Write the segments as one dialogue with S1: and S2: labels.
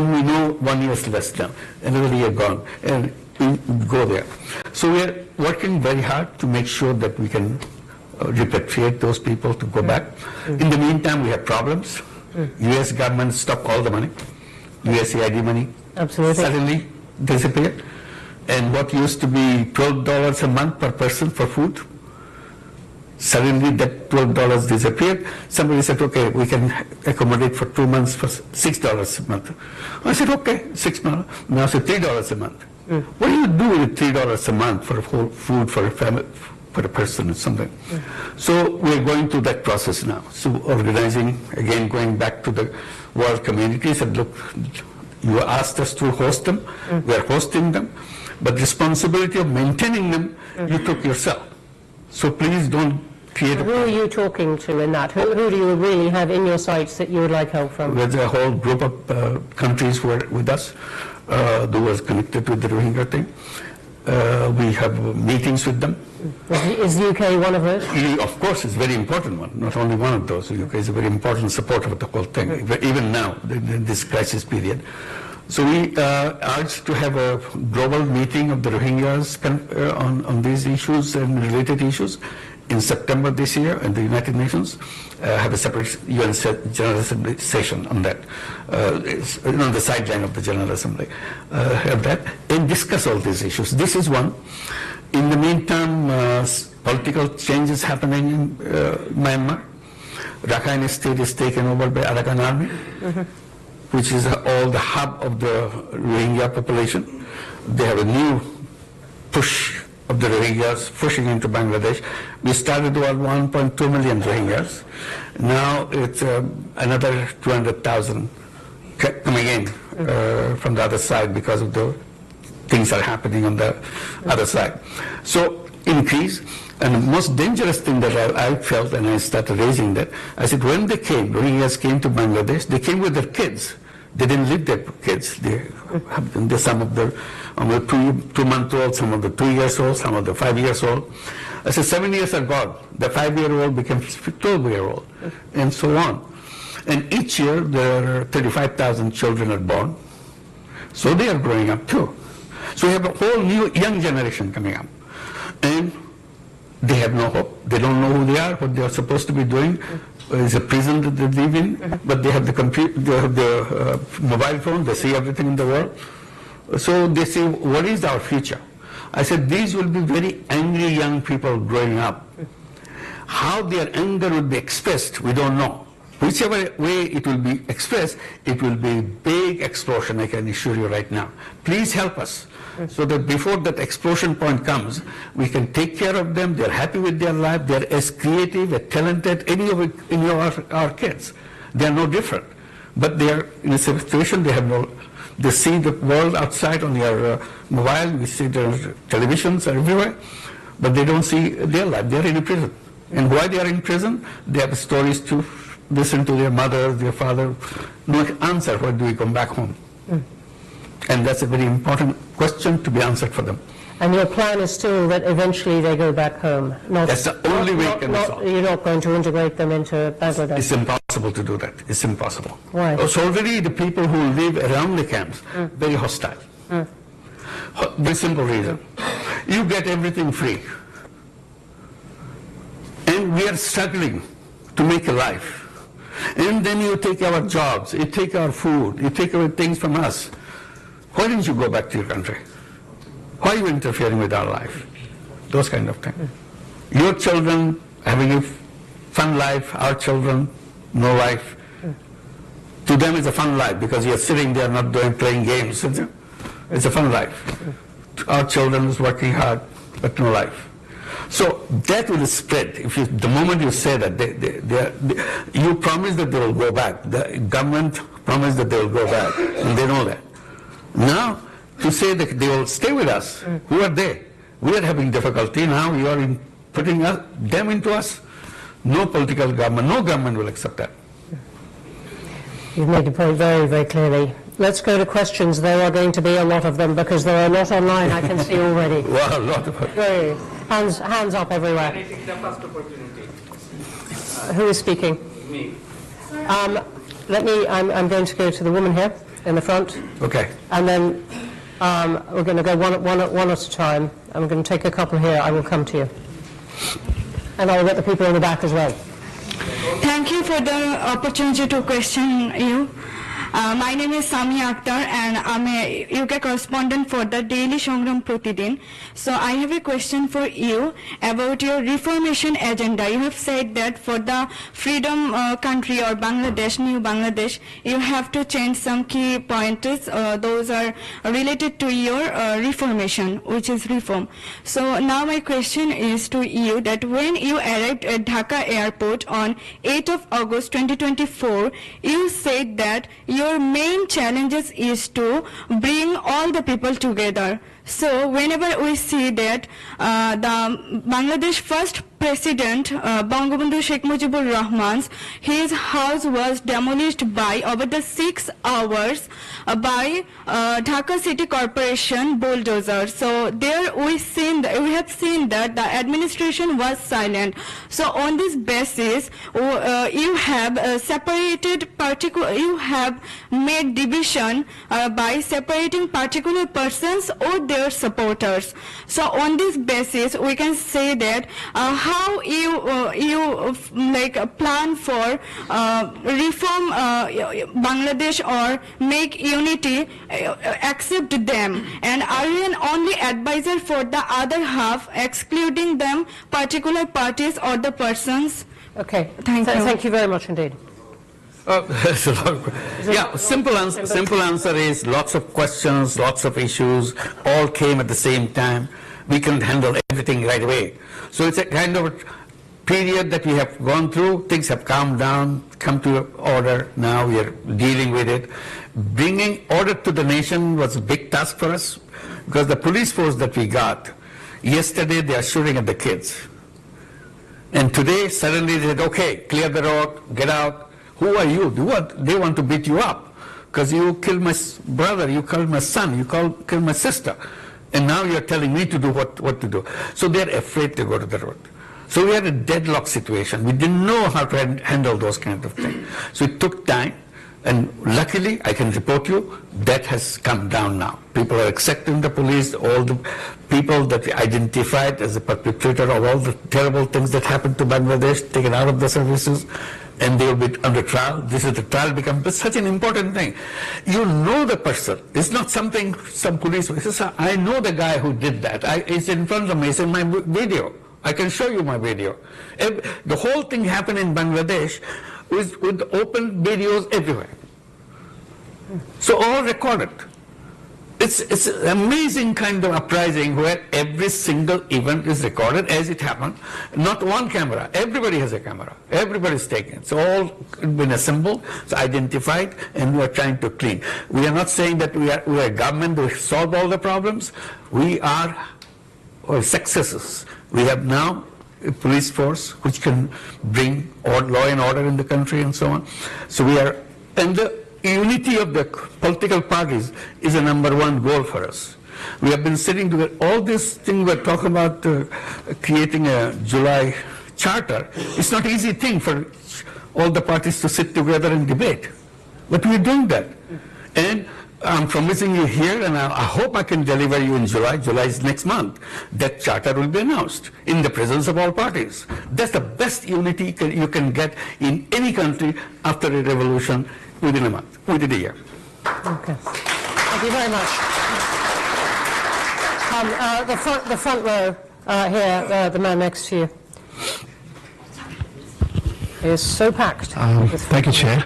S1: then we know 1 year is less now, another year gone, and we go there. So we are working very hard to make sure that we can repatriate those people to go back. In the meantime, we have problems. U.S. government stopped all the money. USAID money suddenly disappeared. And what used to be $12 a month per person for food, suddenly that $12 disappeared. Somebody said, okay, we can accommodate for 2 months for $6 a month. I said, okay, $6. Now it's $3 a month. What do you do with $3 a month for whole food for a family, for a person or something? So we're going through that process now. So organizing, again, going back to the world community, said, look, you asked us to host them, we are hosting them, but the responsibility of maintaining them, you took yourself. So please don't create
S2: Who are you talking to in that? Who do you really have in your sights that you would like help from?
S1: There's a whole group of countries who are with us, who was connected with the Rohingya thing. We have meetings with them.
S2: Is the UK one of those?
S1: Of course, it's a very important one. Not only one of those. The UK is a very important supporter of the whole thing, even now, in this crisis period. So we urge to have a global meeting of the Rohingyas on these issues and related issues in September this year in the United Nations. Have a separate UN General Assembly session on that. It's on the sideline of the General Assembly. Have that and discuss all these issues. This is one. In the meantime, political changes happening in Myanmar. Rakhine State is taken over by Arakan Army, which is all the hub of the Rohingya population. They have a new push of the Rohingyas pushing into Bangladesh. We started with 1.2 million Rohingyas. Now it's another 200,000 coming in from the other side because of the things are happening on the other side. So increase. And the most dangerous thing that I felt, and I started raising that, I said when they came, Rohingyas came to Bangladesh, they came with their kids. They didn't leave their kids. They have some of the 2-month-old, some of the 2 years old, some of the 5 years old. I said 7 years are gone. The 5-year-old became 12-year-old, and so on. And each year there are 35,000 children are born. So they are growing up too. So we have a whole new young generation coming up. And they have no hope. They don't know who they are, what they are supposed to be doing. It's a prison that they live in, but they have the computer, they have the mobile phone, they see everything in the world. So they say, what is our future? I said, these will be very angry young people growing up. How their anger will be expressed, we don't know. Whichever way it will be expressed, it will be a big explosion, I can assure you right now. Please help us, so that before that explosion point comes, we can take care of them, they're happy with their life, they're as creative, as talented, any of our kids. They're no different. But they are in a situation, they see the world outside on their mobile, we see their televisions everywhere, but they don't see their life, they're in a prison. And why they are in prison? They have stories to listen to their mother, their father, no answer, why do we come back home? And that's a very important question to be answered for them.
S2: And your plan is still that eventually they go back home?
S1: That's the only way it can solve.
S2: You're not going to integrate them into Bangladesh?
S1: It's impossible to do that. It's impossible.
S2: Why?
S1: So already the people who live around the camps, very hostile. Very simple reason. You get everything free. And we are struggling to make a life. And then you take our jobs, you take our food, you take away things from us. Why didn't you go back to your country? Why are you interfering with our life? Those kind of things. Your children having a fun life, our children, no life. To them it's a fun life because you're sitting there not playing games. It's a fun life. Our children is working hard, but no life. So that will spread. The moment you say that, you promise that they will go back. The government promised that they will go back, and they know that. Now, to say that they will stay with us, who are they? We are having difficulty now. You are putting them into us. No political government, no government will accept that.
S2: You've made the point very, very clearly. Let's go to questions. There are going to be a lot of them because there are a lot online, I can see already.
S1: Well, a lot of them.
S2: Hands up everywhere.
S3: I take the first opportunity.
S2: Who is speaking?
S3: Me.
S2: I'm going to go to the woman here. in the front.
S1: Okay.
S2: And then we're going to go one at a time. I'm going to take a couple here. I will come to you. And I'll get the people in the back as well.
S3: Thank you for the opportunity to question you. My name is Sami Akhtar and I'm a UK correspondent for the Daily Shongram Pratidin. So I have a question for you about your reformation agenda. You have said that for the freedom country or Bangladesh, new Bangladesh, you have to change some key pointers. Those are related to your reformation, which is reform. So now my question is to you that when you arrived at Dhaka airport on 8th of August 2024, you said that your main challenges is to bring all the people together. So whenever we see that the Bangladesh first President Bangabandhu Sheikh Mujibur Rahman's, his house was demolished by over the 6 hours by Dhaka City Corporation bulldozer. So there we have seen that the administration was silent. So on this basis, you have you have made division by separating particular persons or their supporters. So on this basis, we can say that how you plan for reform Bangladesh or make unity, accept them, and are you an only advisor for the other half, excluding them particular parties or the persons?
S2: Okay.
S3: Thank you.
S2: Thank you very much indeed.
S1: That's a lot of, yeah, simple answer is lots of questions, lots of issues, all came at the same time. We couldn't handle everything right away. So it's a kind of a period that we have gone through. Things have calmed down, come to order. Now we are dealing with it. Bringing order to the nation was a big task for us because the police force that we got, yesterday they are shooting at the kids. And today suddenly they said, okay, clear the road, get out. Who are you? They want to beat you up because you killed my brother, you killed my son, you killed my sister. And now you're telling me to do what to do. So they're afraid to go to the road. So we had a deadlock situation. We didn't know how to handle those kind of things. So it took time. And luckily, I can report you, that has come down now. People are accepting the police, all the people that we identified as a perpetrator of all the terrible things that happened to Bangladesh, taken out of the services, and they will be under trial. This is the trial becomes such an important thing. You know the person. It's not something some police says, I know the guy who did that. It's in front of me. It's in my video. I can show you my video. The whole thing happened in Bangladesh with open videos everywhere. So all recorded. It's an amazing kind of uprising where every single event is recorded as it happened. Not one camera. Everybody has a camera. Everybody's taken. It's all been assembled, it's identified, and we are trying to clean. We are not saying that we are a government to solve all the problems. We are successes. We have now a police force which can bring law and order in the country and so on. So we are, and the unity of the political parties is a #1 goal for us. We have been sitting together, all this thing we're talking about creating a July charter. It's not an easy thing for all the parties to sit together and debate. But we're doing that. And I'm promising you here, and I hope I can deliver you in July. July is next month. That charter will be announced in the presence of all parties. That's the best unity you can get in any country after a revolution within a month, within a year.
S2: Okay. Thank you very much. The front row here, the man next to you, is so packed.
S4: Thank you, Chair.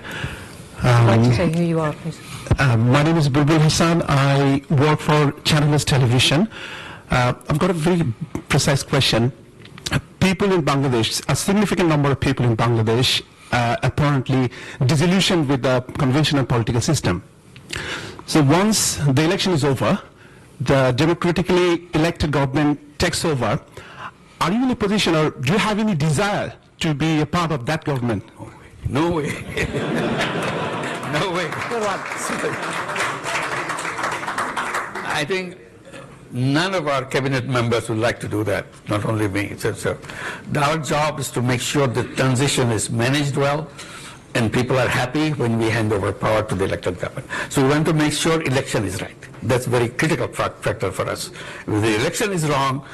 S2: I'd like to say who you are, please.
S4: My name is Bulbul Hassan. I work for Channelist Television. I've got a very precise question. People in Bangladesh, a significant number of people in Bangladesh, apparently disillusioned with the conventional political system. So once the election is over, the democratically elected government takes over, are you in a position, or do you have any desire to be a part of that government?
S1: No way. No way.
S2: Good one.
S1: I think none of our cabinet members would like to do that, not only me. So our job is to make sure the transition is managed well, and people are happy when we hand over power to the elected government. So we want to make sure election is right. That's a very critical factor for us. If the election is wrong,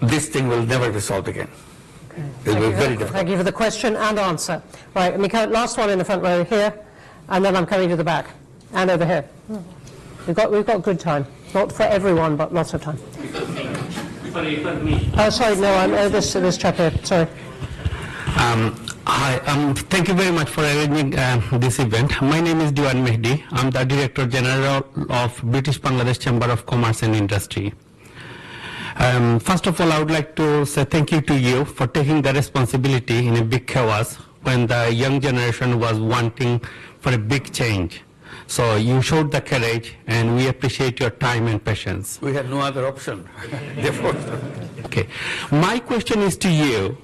S1: this thing will never be solved again. It will be very difficult.
S2: Thank you for the question and answer. Right, last one in the front row here, and then I'm coming to the back, and over here. We've got good time. Not for everyone, but lots of time.
S5: Sorry, for me.
S2: Sorry, no, I'm this chap here. Sorry.
S5: Hi, thank you very much for arranging this event. My name is Diwan Mehdi. I'm the Director General of British Bangladesh Chamber of Commerce and Industry. First of all, I would like to say thank you to you for taking the responsibility in a big chaos when the young generation was wanting for a big change. So you showed the courage, and we appreciate your time and patience.
S1: We had no other option. Therefore,
S5: Okay. My question is to you.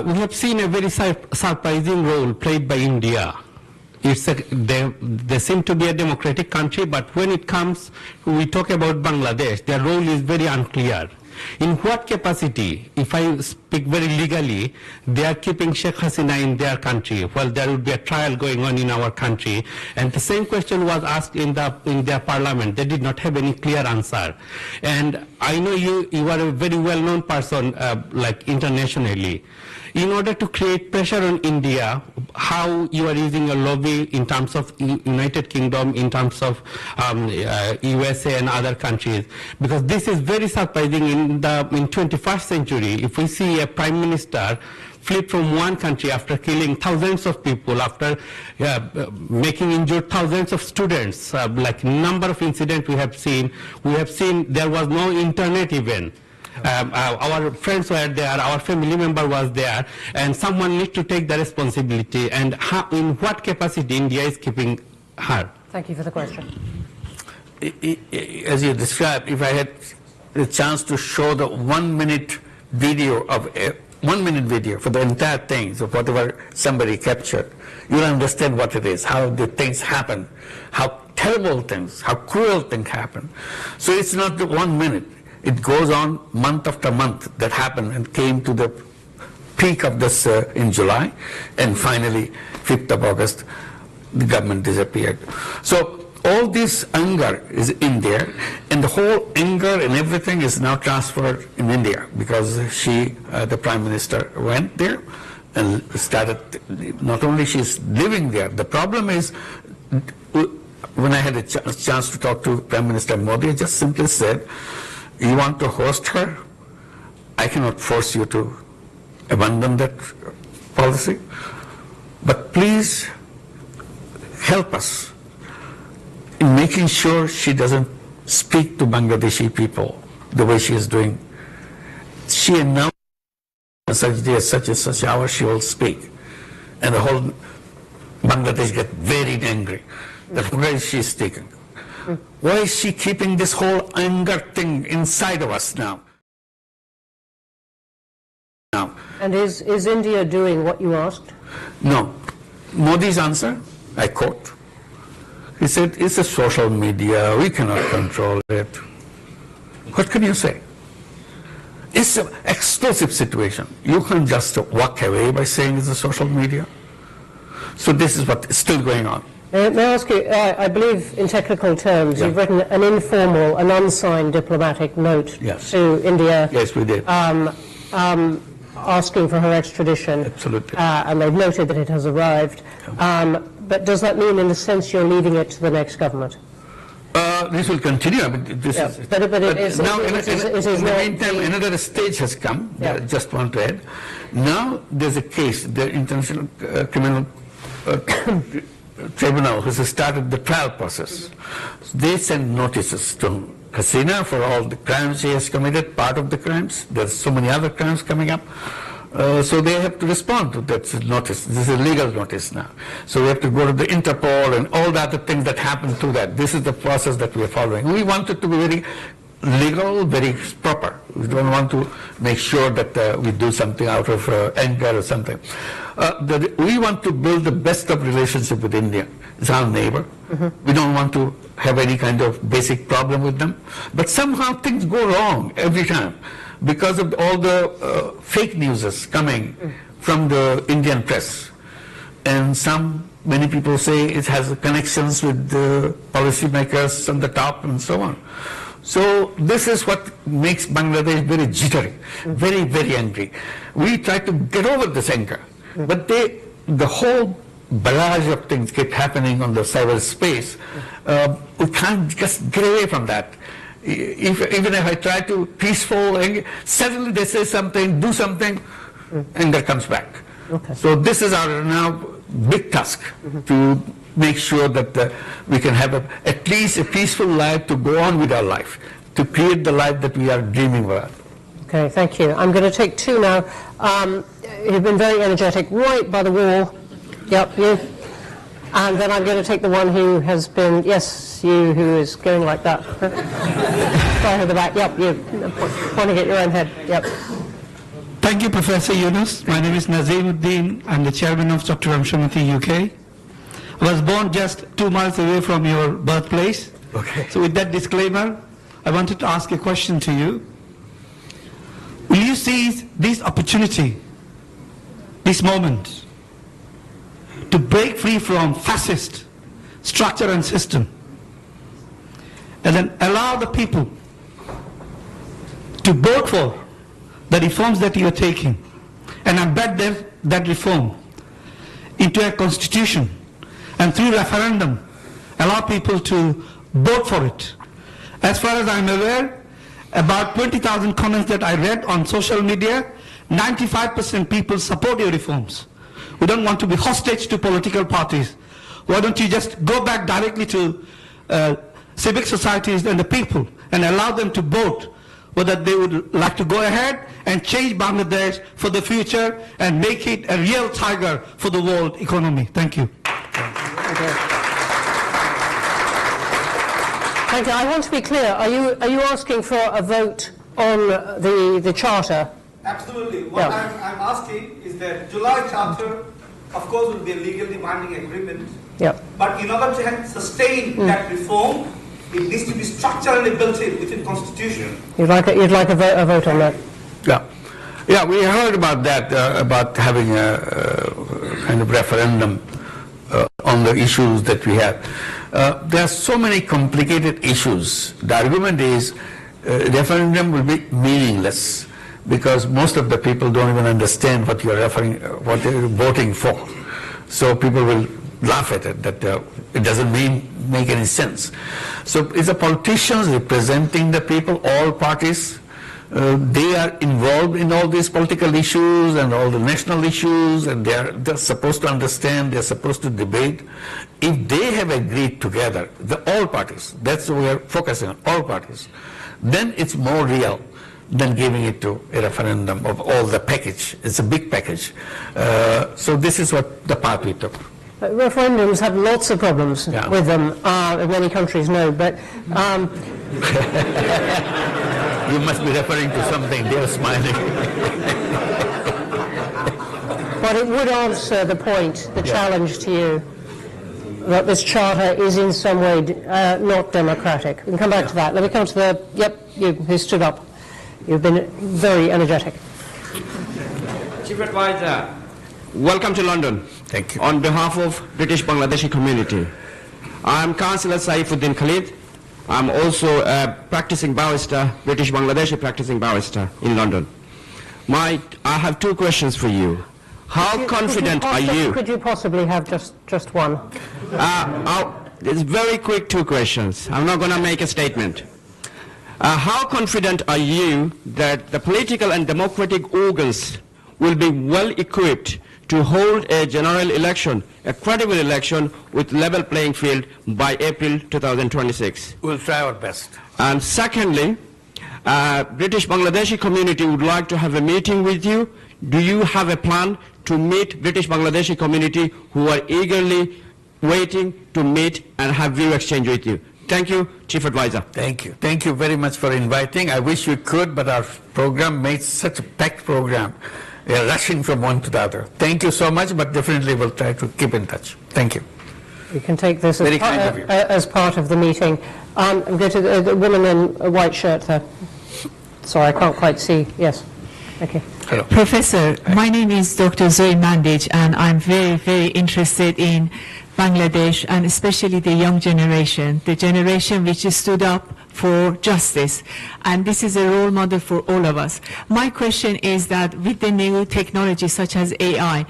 S5: We have seen a very surprising role played by India. They seem to be a democratic country, but when it comes, we talk about Bangladesh, their role is very unclear. In what capacity, if I speak very legally, they are keeping Sheikh Hasina in their country, while there would be a trial going on in our country. And the same question was asked in their parliament. They did not have any clear answer. And I know you are a very well-known person, like internationally. In order to create pressure on India, how you are using your lobby in terms of United Kingdom, in terms of USA and other countries, because this is very surprising in 21st century. If we see a prime minister fled from one country after killing thousands of people, after making injured thousands of students, like number of incidents we have seen there was no internet even. Our friends were there, our family member was there, and someone needs to take the responsibility. And in what capacity India is keeping her?
S2: Thank you for the question.
S1: as you described, if I had the chance to show the 1 minute video of 1 minute video for the entire thing, so whatever somebody captured, you'll understand what it is, how the things happen, how terrible things, how cruel things happen. So it's not the 1 minute. It goes on month after month that happened and came to the peak of this in July, and finally 5th of August the government disappeared. So all this anger is in there, and the whole anger and everything is now transferred in India, because she, the Prime Minister, went there and started, not only she's living there, the problem is, when I had a chance to talk to Prime Minister Modi, I just simply said, you want to host her? I cannot force you to abandon that policy, but please help us in making sure she doesn't speak to Bangladeshi people the way she is doing. She announced such day, such and such hour she will speak, and the whole Bangladesh get very angry that why is she speaking? Why is she keeping this whole anger thing inside of us now?
S2: And is India doing what you asked?
S1: No. Modi's answer, I quote, he said, it's a social media, we cannot control it. What can you say? It's an explosive situation. You can't just walk away by saying it's a social media. So this is what is still going on.
S2: May I ask you, I believe in technical terms,
S1: Yeah.
S2: you've written an informal, an unsigned diplomatic note
S1: Yes.
S2: to India.
S1: Yes, we did.
S2: Asking for her extradition.
S1: Absolutely.
S2: And they've noted that it has arrived. But does that mean, in a sense, you're leaving it to the next government?
S1: This will continue. I mean, this
S2: Yeah,
S1: is,
S2: but it is-
S1: now,
S2: it
S1: in
S2: is
S1: the
S2: not
S1: meantime,
S2: the-
S1: another stage has come.
S2: Yeah.
S1: I just want to add. Now there's a case, the International Criminal Tribunal, which has started the trial process. They send notices to Hasina for all the crimes she has committed, part of the crimes. There's so many other crimes coming up. So they have to respond to that notice. This is a legal notice now. So we have to go to the Interpol and all the other things that happen to that. This is the process that we are following. We want it to be very legal, very proper. We don't want to make sure that we do something out of anger or something. We want to build the best of relationship with India. It's our neighbor. We don't want to have any kind of basic problem with them. But somehow things go wrong every time, because of all the fake news is coming from the Indian press. and many people say it has connections with the policymakers on the top and so on. So this is what makes Bangladesh very jittery, very, very angry. We try to get over this anger, but the whole barrage of things keep happening on the cyberspace. We can't just get away from that. Even if I try to peaceful, suddenly they say something, do something, anger comes back.
S2: Okay.
S1: So this is our now big task to make sure that we can have at least a peaceful life to go on with our life, to create the life that we are dreaming about.
S2: Okay, thank you. I'm going to take two now. You've been very energetic, right by the wall. Yep, you. And then I'm going to take the one who has been, yes, you, who is going like that. Right at the back, yep, you, pointing at your own head, yep.
S6: Thank you, Professor Yunus. My name is Nazimuddin. I'm the chairman of Dr. Ramshamati UK. I was born just 2 miles away from your birthplace.
S1: Okay.
S6: So with that disclaimer, I wanted to ask a question to you. Will you seize this opportunity, this moment, to break free from fascist structure and system, and then allow the people to vote for the reforms that you are taking and embed that reform into a constitution, and through referendum allow people to vote for it? As far as I'm aware, about 20,000 comments that I read on social media, 95% people support your reforms. We don't want to be hostage to political parties. Why don't you just go back directly to civic societies and the people and allow them to vote whether they would like to go ahead and change Bangladesh for the future and make it a real tiger for the world economy. Thank you.
S2: Thank you. I want to be clear. Are you asking for a vote on the charter?
S7: Absolutely. What
S2: Yeah.
S7: I'm asking is that July Charter, of course, will be a legally binding agreement.
S2: Yep.
S7: But in order to sustain that reform, it needs to be structurally built in within Constitution.
S2: You'd like a vote on that?
S1: Yeah, we heard about that, about having a kind of referendum on the issues that we have. There are so many complicated issues. The argument is referendum will be meaningless because most of the people don't even understand what you're what they're voting for. So people will laugh at it, that it doesn't make any sense. So it's the politicians representing the people, all parties. They are involved in all these political issues and all the national issues, and they're supposed to understand, they're supposed to debate. If they have agreed together, all parties, that's what we are focusing on, all parties, then it's more real than giving it to a referendum of all the package. It's a big package. So this is what the path we took.
S2: Referendums have lots of problems with them, many countries know, but...
S1: You must be referring to something, they're smiling.
S2: But it would answer the point, the challenge to you, that this charter is in some way not democratic. We can come back to that. Let me come to you who stood up. You've been very energetic.
S8: Chief Advisor, welcome to London.
S1: Thank you.
S8: On behalf of British Bangladeshi community, I'm Councillor Saifuddin Khalid. I'm also a practicing barrister, British Bangladeshi practicing barrister in London. I have two questions for you. How confident are you?
S2: Could you possibly have just one?
S8: It's very quick two questions. I'm not going to make a statement. How confident are you that the political and democratic organs will be well equipped to hold a general election, a credible election with level playing field by April 2026?
S1: We'll try our best.
S8: And secondly, British Bangladeshi community would like to have a meeting with you. Do you have a plan to meet British Bangladeshi community who are eagerly waiting to meet and have view exchange with you? Thank you, Chief Advisor.
S1: Thank you. Thank you very much for inviting. I wish we could, but our program made such a packed program. We are rushing from one to the other. Thank you so much, but definitely we'll try to keep in touch. Thank you.
S2: We can take this
S1: Very kind of you.
S2: as part of the meeting. I'm going to the woman in a white shirt there. Sorry, I can't quite see. Yes. Thank you.
S1: Hello.
S9: Professor, my name is Dr. Zoe Mandage, and I'm very, very interested in Bangladesh, and especially the young generation, the generation which stood up for justice. And this is a role model for all of us. My question is that with the new technology such as AI,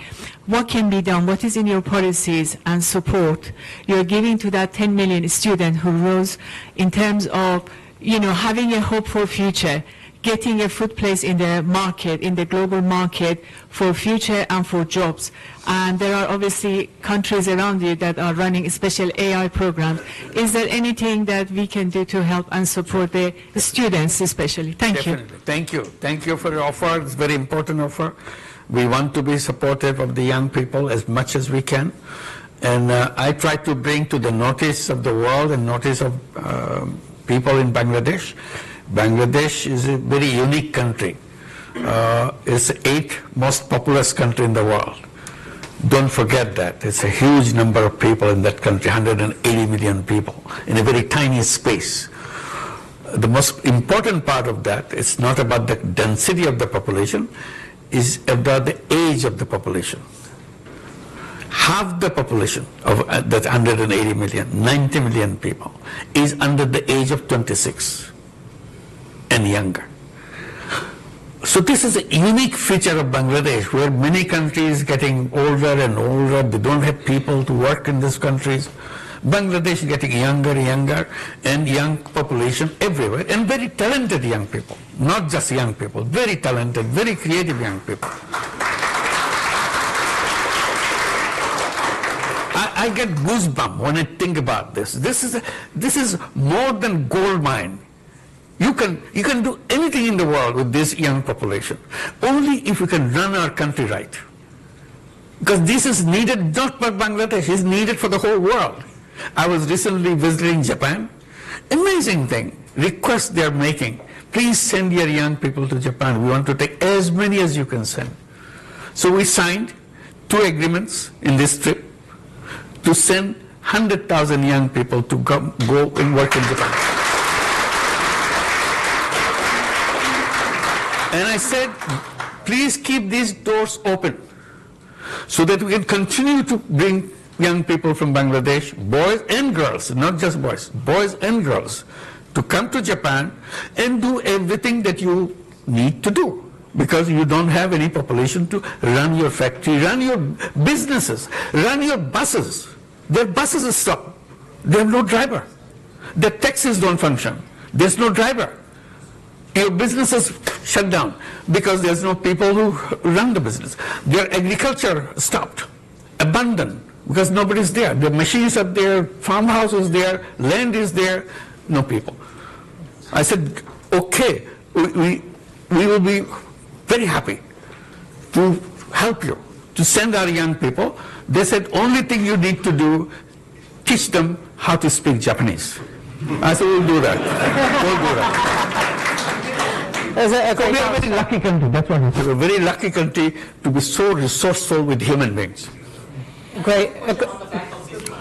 S9: what can be done? What is in your policies and support you're giving to that 10 million student who rose in terms of, having a hope for future, getting a foot place in the market, in the global market for future and for jobs. And there are obviously countries around you that are running special AI programs. Is there anything that we can do to help and support the students especially? Thank you.
S1: Definitely. Thank you. Thank you for your offer. It's a very important offer. We want to be supportive of the young people as much as we can. And I try to bring to the notice of the world and notice of people in Bangladesh. Bangladesh is a very unique country. It's the 8th most populous country in the world. Don't forget that. It's a huge number of people in that country, 180 million people, in a very tiny space. The most important part of that is not about the density of the population, is about the age of the population. Half the population of that 180 million, 90 million people, is under the age of 26. And younger. So this is a unique feature of Bangladesh, where many countries getting older and older, they don't have people to work in these countries. Bangladesh is getting younger and younger, and young population everywhere, and very talented young people, not just young people, very talented, very creative young people. I get goosebumps when I think about this. This is more than gold mine. You can do anything in the world with this young population, only if we can run our country right. Because this is needed not for Bangladesh, it's needed for the whole world. I was recently visiting Japan. Amazing thing, requests they are making. Please send your young people to Japan. We want to take as many as you can send. So we signed 2 agreements in this trip to send 100,000 young people to go and work in Japan. And I said, please keep these doors open so that we can continue to bring young people from Bangladesh, boys and girls, not just boys and girls, to come to Japan and do everything that you need to do, because you don't have any population to run your factory, run your businesses, run your buses. Their buses are stopped. They have no driver. Their taxis don't function. There's no driver. Your businesses shut down because there's no people who run the business. Their agriculture stopped, abandoned, because nobody's there. The machines are there, farmhouse is there, land is there, no people. I said, okay, we will be very happy to help you, to send our young people. They said, only thing you need to do, teach them how to speak Japanese. I said, we'll do that. We'll do that.
S2: We are
S1: a very lucky country, that's what it is. We're a very lucky country to be so resourceful with human beings.
S2: Great.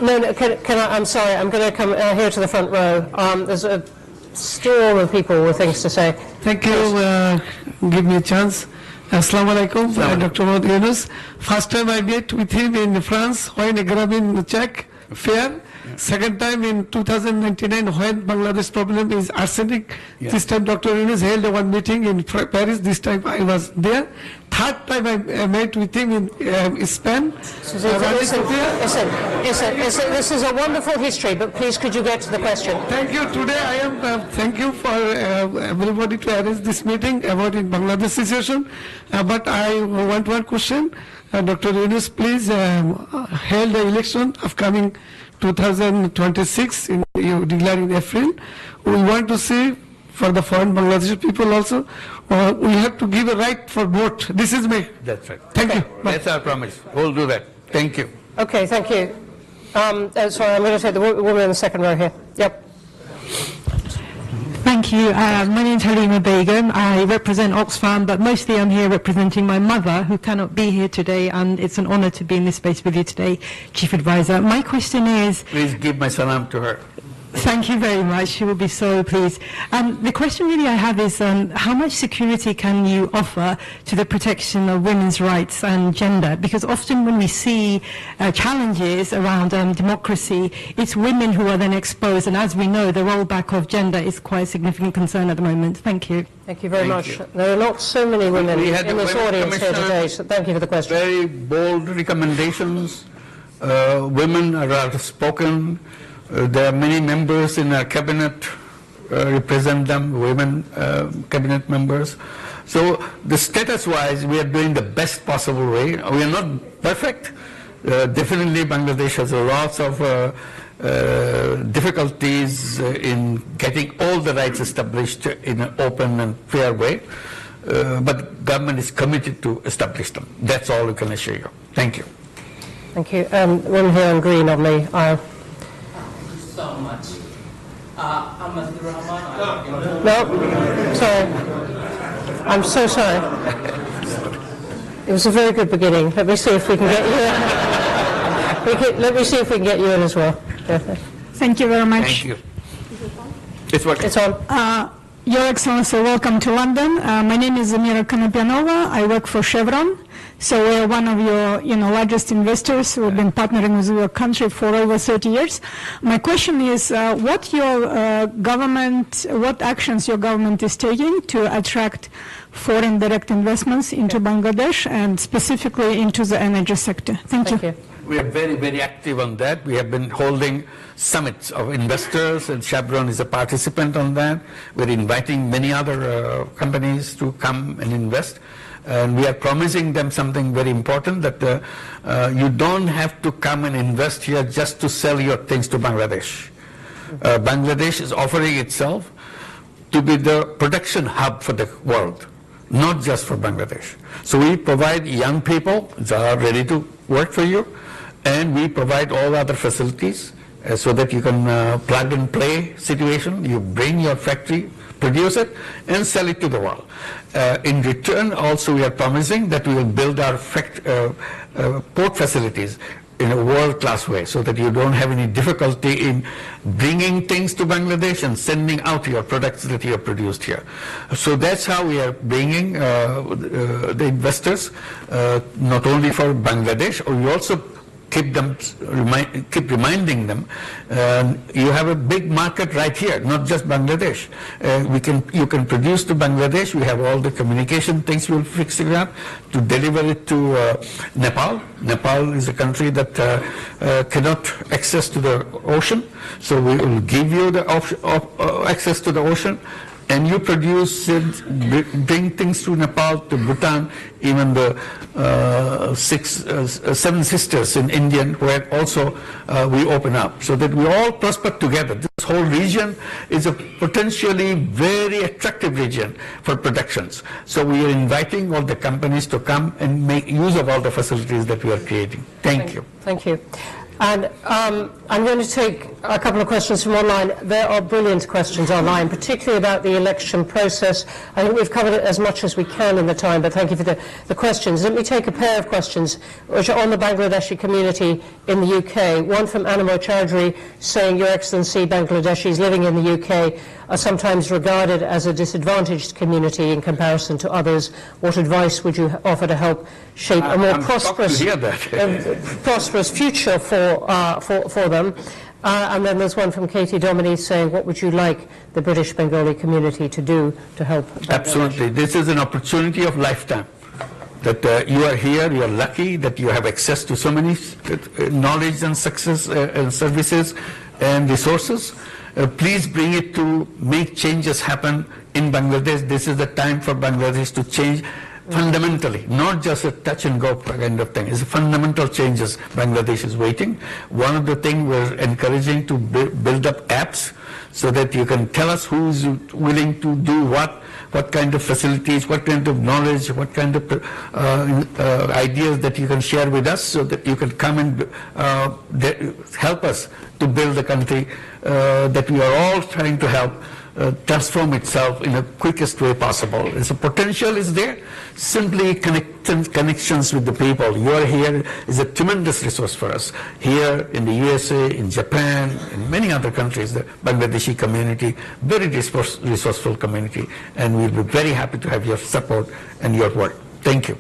S2: No, can I, I'm sorry, I'm going to come here to the front row. There's a storm of people with things to say.
S6: Thank you. Give me a chance. Assalamu alaikum, Dr. Mohammad Yunus. First time I met with him in France when a Grabin Czech fair. Second time in 2099 when Bangladesh problem is arsenic. Yeah. This time Dr. Yunus held one meeting in Paris. This time I was there. Third time I met with him in Spain.
S2: Listen, this is a wonderful history, but please could you get to the question?
S6: Thank you. Today I am, thank you for everybody to arrange this meeting about in Bangladesh situation. But I want one question. Dr. Yunus, please held the election upcoming 2026, you declare in April. We want to see for the foreign Bangladeshi people also, we have to give a right for vote. This is me.
S1: That's right.
S6: Thank you.
S1: That's our promise. We'll do that. Thank you.
S2: Okay, thank you. Sorry, I'm going to take the woman in the second row here. Yep.
S10: Thank you. My name is Halima Begum. I represent Oxfam, but mostly I'm here representing my mother, who cannot be here today, and it's an honor to be in this space with you today, Chief Advisor. My question is...
S1: Please give my salam to her.
S10: Thank you very much. You will be so pleased. The question really I have is how much security can you offer to the protection of women's rights and gender? Because often when we see challenges around democracy, it's women who are then exposed. And as we know, the rollback of gender is quite a significant concern at the moment. Thank you.
S2: Thank you very much. There are not so many women in this audience here today, so thank you for the question.
S1: Very bold recommendations. Women are outspoken. There are many members in our cabinet represent them, women cabinet members. So the status-wise, we are doing the best possible way. We are not perfect. Definitely Bangladesh has lots of difficulties in getting all the rights established in an open and fair way. But government is committed to establish them. That's all we can assure you. Thank you.
S2: Thank you. One here on green on the aisle.
S11: So much. Ahmad Rahman.
S2: No, sorry. I'm so sorry. It was a very good beginning. Let me see if we can get you in. Let me see if we can get you in as well.
S12: Thank you very much.
S1: Thank you. It's working.
S2: It's on.
S12: Your Excellency, welcome to London. My name is Zamira Konopianova. I work for Chevron. So we're one of your largest investors. We've been partnering with your country for over 30 years. My question is what actions your government is taking to attract foreign direct investments into Bangladesh and specifically into the energy sector? Thank you.
S1: We are very, very active on that. We have been holding summits of investors, and Chevron is a participant on that. We're inviting many other companies to come and invest. And we are promising them something very important, that you don't have to come and invest here just to sell your things to Bangladesh. Bangladesh is offering itself to be the production hub for the world, not just for Bangladesh. So we provide young people that are ready to work for you, and we provide all other facilities so that you can plug and play situation. You bring your factory, produce it, and sell it to the world. In return, also, we are promising that we will build our port facilities in a world-class way, so that you don't have any difficulty in bringing things to Bangladesh and sending out your products that you have produced here. So that's how we are bringing the investors, not only for Bangladesh, we also keep reminding them, you have a big market right here, not just Bangladesh. You can produce to Bangladesh. We have all the communication things we'll fix it up to deliver it to Nepal. Nepal is a country that cannot access to the ocean, so we will give you the access to the ocean. And you produce it, bring things to Nepal, to Bhutan, even the seven sisters in India, where also we open up, so that we all prosper together. This whole region is a potentially very attractive region for productions. So we are inviting all the companies to come and make use of all the facilities that we are creating. Thank you.
S2: Thank you. And I'm going to take a couple of questions from online. There are brilliant questions online, particularly about the election process. I think we've covered it as much as we can in the time, but thank you for the questions. Let me take a pair of questions which are on the Bangladeshi community in the UK. One from Anamo Chowdhury saying, Your Excellency, Bangladeshis living in the UK are sometimes regarded as a disadvantaged community in comparison to others. What advice would you offer to help shape a more prosperous future for them? And then there's one from Katie Dominy saying, what would you like the British Bengali community to do to help Bangladesh?
S1: Absolutely. This is an opportunity of lifetime. That you are here, you are lucky that you have access to so many knowledge and success and services and resources. Please bring it to make changes happen in Bangladesh. This is the time for Bangladesh to change fundamentally, not just a touch and go kind of thing. It's fundamental changes Bangladesh is waiting. One of the things we're encouraging to build up apps so that you can tell us who's willing to do what kind of facilities, what kind of knowledge, what kind of ideas that you can share with us, so that you can come and help us to build the country that we are all trying to help transform itself in the quickest way possible. The potential is there. Simply connections with the people. You are here is a tremendous resource for us. Here in the USA, in Japan, in many other countries, the Bangladeshi community, very resourceful community, and we'll be very happy to have your support and your work. Thank you.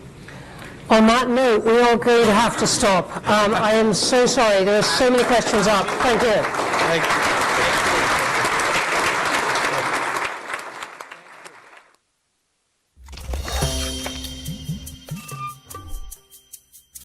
S2: On that note, we are going to have to stop. I am so sorry. There are so many questions up. Thank you.
S1: Thank you.